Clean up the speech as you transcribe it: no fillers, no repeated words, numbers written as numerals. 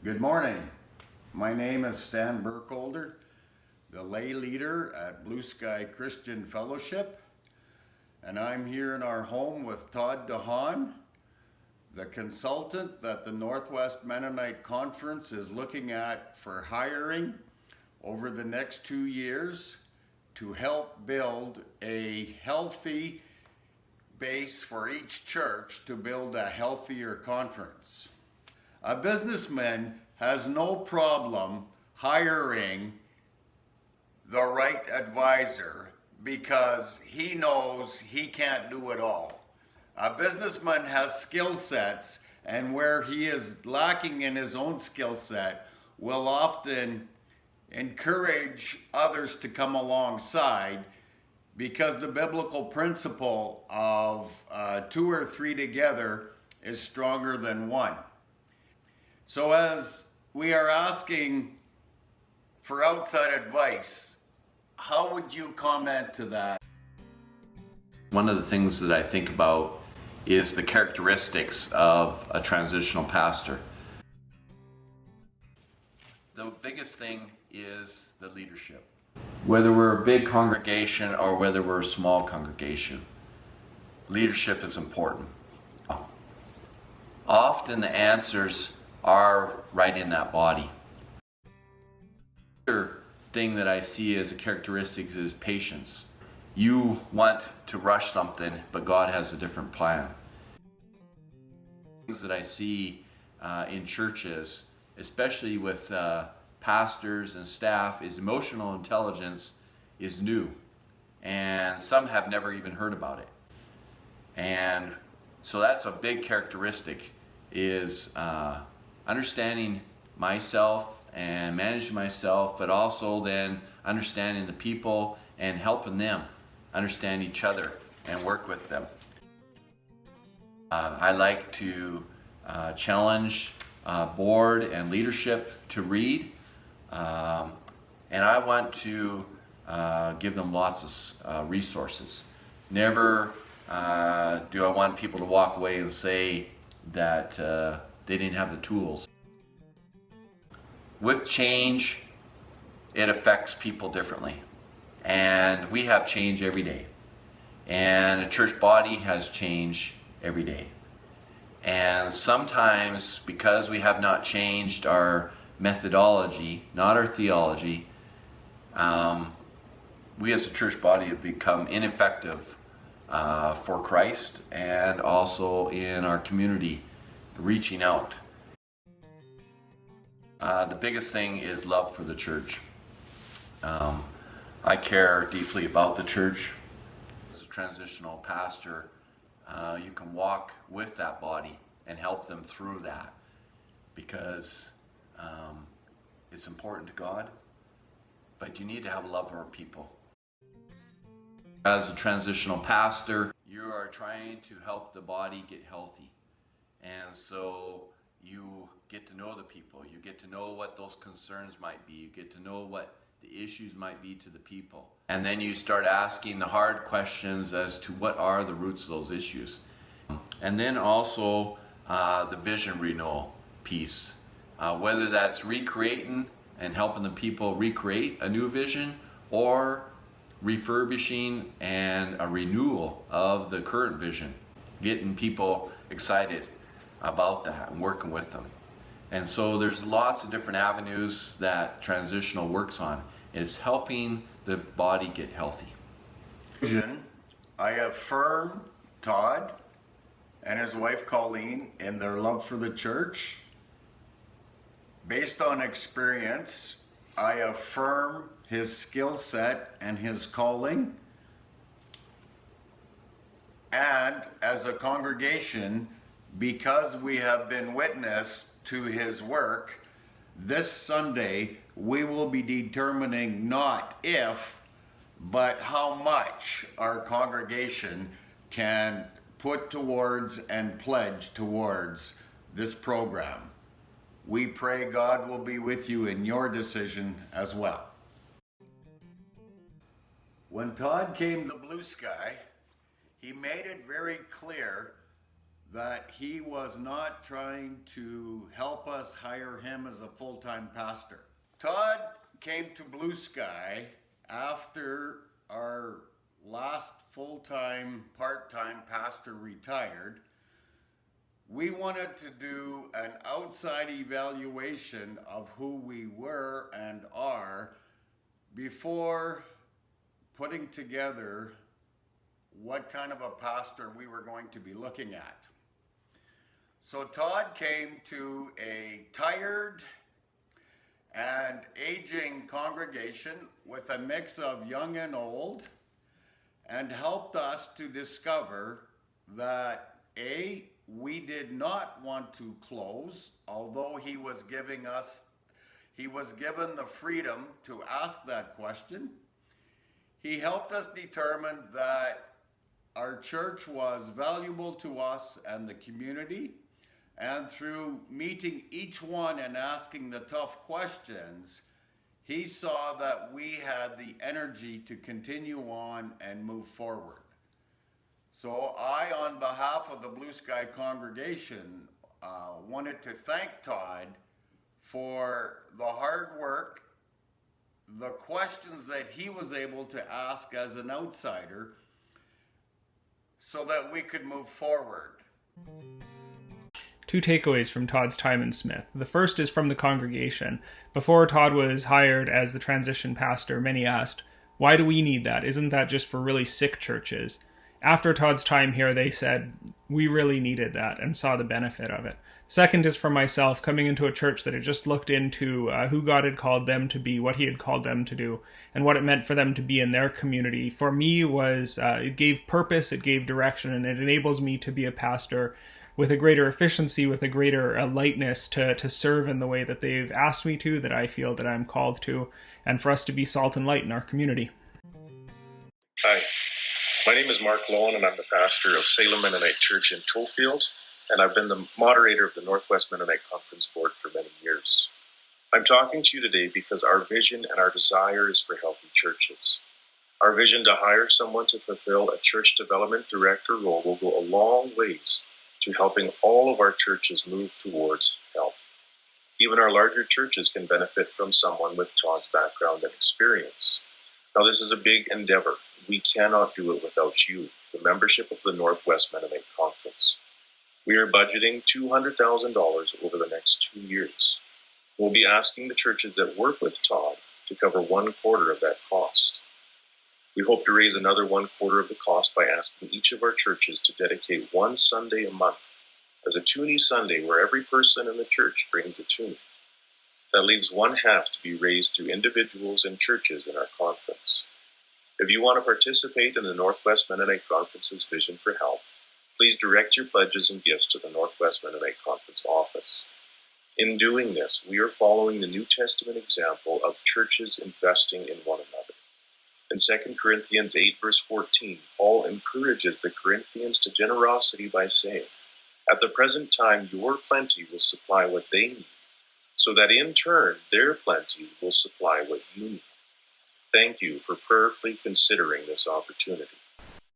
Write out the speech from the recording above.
Good morning. My name is Stan Burkholder, the lay leader at Blue Sky Christian Fellowship, and I'm here in our home with Todd De Haan, the consultant that the Northwest Mennonite Conference is looking at for hiring over the next 2 years to help build a healthy base for each church to build a healthier conference. A businessman has no problem hiring the right advisor because he knows he can't do it all. A businessman has skill sets, and where he is lacking in his own skill set will often encourage others to come alongside, because the biblical principle of 2 or 3 together is stronger than one. So as we are asking for outside advice, how would you comment to that? One of the things that I think about is the characteristics of a transitional pastor. The biggest thing is the leadership. Whether we're a big congregation or whether we're a small congregation, leadership is important. Often the answers are right in that body. The other thing that I see as a characteristic is patience. You want to rush something, but God has a different plan. Things that I see in churches, especially with pastors and staff, is emotional intelligence is new, and some have never even heard about it. And so that's a big characteristic, is understanding myself and managing myself, but also then understanding the people and helping them understand each other and work with them. I like to challenge board and leadership to read, and I want to give them lots of resources. Never do I want people to walk away and say that they didn't have the tools. With change, it affects people differently. And we have change every day. And a church body has change every day. And sometimes, because we have not changed our methodology, not our theology, we as a church body have become ineffective for Christ and also in our community reaching out. The biggest thing is love for the church. I care deeply about the church. As a transitional pastor, you can walk with that body and help them through that, because it's important to God, but you need to have love for our people. As a transitional pastor, you are trying to help the body get healthy. And so you get to know the people, you get to know what those concerns might be, you get to know what the issues might be to the people. And then you start asking the hard questions as to what are the roots of those issues. And then also the vision renewal piece, whether that's recreating and helping the people recreate a new vision, or refurbishing and a renewal of the current vision, getting people excited about that and working with them. And so there's lots of different avenues that transitional works on. It's helping the body get healthy. I affirm Todd and his wife Colleen in their love for the church. Based on experience, I affirm his skill set and his calling. And as a congregation, because we have been witness to his work, this Sunday we will be determining not if, but how much our congregation can put towards and pledge towards this program. We pray God will be with you in your decision as well. When Todd came to Blue Sky, he made it very clear that he was not trying to help us hire him as a full-time pastor. Todd came to Blue Sky after our last full-time, part-time pastor retired. We wanted to do an outside evaluation of who we were and are before putting together what kind of a pastor we were going to be looking at. So Todd came to a tired and aging congregation with a mix of young and old, and helped us to discover that A, we did not want to close, although he was given the freedom to ask that question. He helped us determine that our church was valuable to us and the community, and through meeting each one and asking the tough questions, he saw that we had the energy to continue on and move forward. So I, on behalf of the Blue Sky congregation, wanted to thank Todd for the hard work, the questions that he was able to ask as an outsider, so that we could move forward. Two takeaways from Todd's time in Smith. The first is from the congregation. Before Todd was hired as the transition pastor, many asked, why do we need that? Isn't that just for really sick churches? After Todd's time here, they said, we really needed that and saw the benefit of it. Second is from myself, coming into a church that had just looked into who God had called them to be, what he had called them to do, and what it meant for them to be in their community. For me, it gave purpose, it gave direction, and it enables me to be a pastor with a greater efficiency, with a greater lightness to serve in the way that they've asked me to, that I feel that I'm called to, and for us to be salt and light in our community. Hi, my name is Mark Loewen, and I'm the pastor of Salem Mennonite Church in Tollfield, and I've been the moderator of the Northwest Mennonite Conference Board for many years. I'm talking to you today because our vision and our desire is for healthy churches. Our vision to hire someone to fulfill a church development director role will go a long ways to helping all of our churches move towards health. Even our larger churches can benefit from someone with Todd's background and experience. Now, this is a big endeavor. We cannot do it without you, the membership of the Northwest Mennonite Conference. We are budgeting $200,000 over the next 2 years. We'll be asking the churches that work with Todd to cover 1/4 of that cost. We hope to raise another 1/4 of the cost by asking each of our churches to dedicate one Sunday a month as a Toonie Sunday where every person in the church brings a toonie. That leaves 1/2 to be raised through individuals and churches in our conference. If you want to participate in the Northwest Mennonite Conference's vision for health, please direct your pledges and gifts to the Northwest Mennonite Conference office. In doing this, we are following the New Testament example of churches investing in one another. In 2 Corinthians 8, verse 14, Paul encourages the Corinthians to generosity by saying, "At the present time, your plenty will supply what they need, so that in turn, their plenty will supply what you need." Thank you for prayerfully considering this opportunity.